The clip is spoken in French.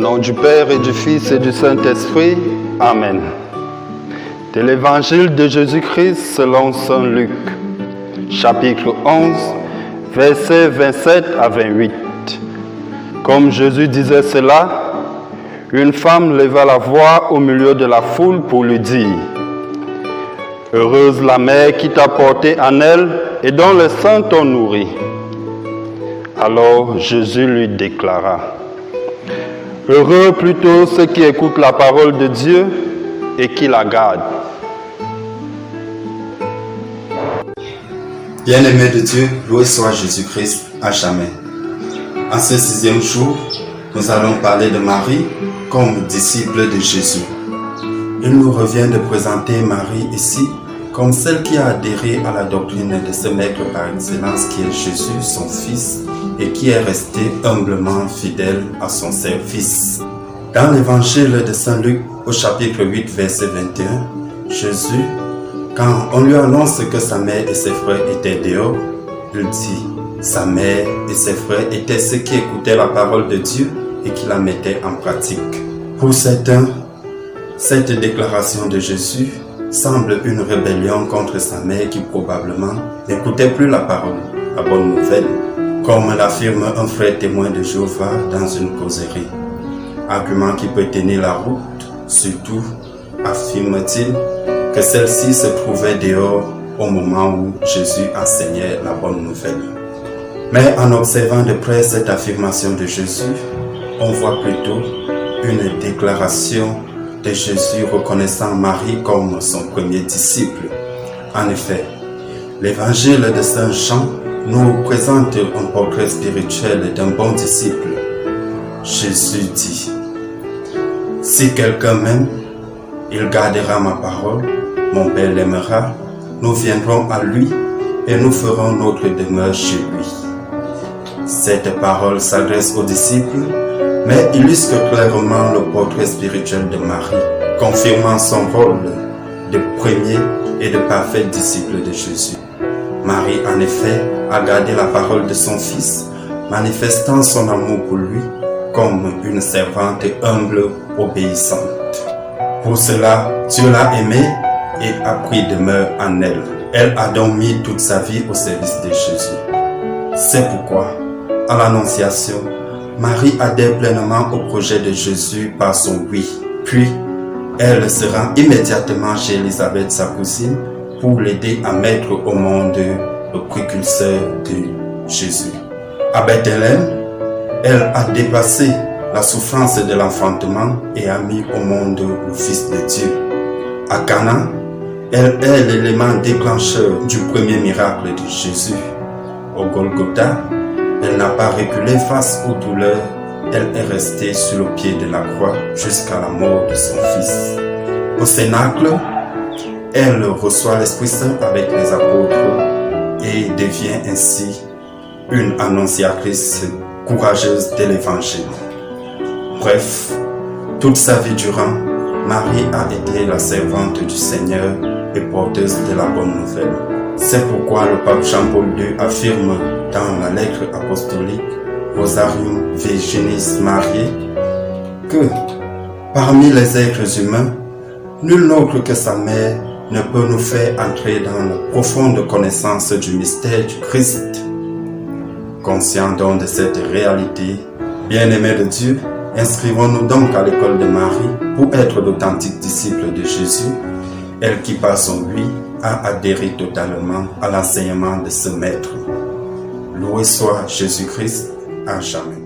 Au nom du Père et du Fils et du Saint-Esprit. Amen. De l'Évangile de Jésus-Christ selon Saint Luc, chapitre 11, versets 27 à 28. Comme Jésus disait cela, une femme leva la voix au milieu de la foule pour lui dire : « Heureuse la mère qui t'a porté en elle et dont le sein t'ont nourri. » Alors Jésus lui déclara : « Heureux plutôt ceux qui écoutent la parole de Dieu et qui la gardent. » Bien-aimés de Dieu, loué soit Jésus-Christ à jamais. En ce 6e jour, nous allons parler de Marie comme disciple de Jésus. Il nous revient de présenter Marie ici comme celle qui a adhéré à la doctrine de ce maître par excellence qui est Jésus, son Fils, et qui est resté humblement fidèle à son service. Dans l'évangile de Saint Luc, au chapitre 8, verset 21, Jésus, quand on lui annonce que sa mère et ses frères étaient dehors, il dit : sa mère et ses frères étaient ceux qui écoutaient la parole de Dieu et qui la mettaient en pratique. Pour certains, cette déclaration de Jésus semble une rébellion contre sa mère qui probablement n'écoutait plus la parole, la bonne nouvelle, comme l'affirme un frère témoin de Jéhovah dans une causerie. Argument qui peut tenir la route, surtout, affirme-t-il, que celle-ci se trouvait dehors au moment où Jésus enseignait la bonne nouvelle. Mais en observant de près cette affirmation de Jésus, on voit plutôt une déclaration de Jésus reconnaissant Marie comme son premier disciple. En effet, l'évangile de Saint Jean nous présente un portrait spirituel d'un bon disciple. Jésus dit : « Si quelqu'un m'aime, il gardera ma parole, mon Père l'aimera, nous viendrons à lui et nous ferons notre demeure chez lui. » Cette parole s'adresse aux disciples, mais illustre clairement le portrait spirituel de Marie, confirmant son rôle de premier et de parfait disciple de Jésus. Marie, en effet, a gardé la parole de son Fils, manifestant son amour pour lui comme une servante humble, obéissante. Pour cela, Dieu l'a aimée et a pris demeure en elle. Elle a donc mis toute sa vie au service de Jésus. C'est pourquoi, à l'Annonciation, Marie adhère pleinement au projet de Jésus par son oui. Puis, elle se rend immédiatement chez Élisabeth, sa cousine, pour l'aider à mettre au monde le précurseur de Jésus. À Bethléem, elle a dépassé la souffrance de l'enfantement et a mis au monde le Fils de Dieu. À Cana, elle est l'élément déclencheur du premier miracle de Jésus. Au Golgotha, elle n'a pas reculé face aux douleurs, elle est restée sur le pied de la croix jusqu'à la mort de son Fils. Au Cénacle, elle reçoit l'Esprit Saint avec les apôtres et devient ainsi une annonciatrice courageuse de l'Évangile. Bref, toute sa vie durant, Marie a été la servante du Seigneur et porteuse de la bonne nouvelle. C'est pourquoi le pape Jean-Paul II affirme dans la lettre apostolique Rosarium Virginis Mariae que parmi les êtres humains, nul autre que sa mère ne peut nous faire entrer dans la profonde connaissance du mystère du Christ. Conscients donc de cette réalité, bien-aimés de Dieu, inscrivons-nous donc à l'école de Marie pour être d'authentiques disciples de Jésus, elle qui par son oui a adhéré totalement à l'enseignement de ce maître. Loué soit Jésus-Christ à jamais.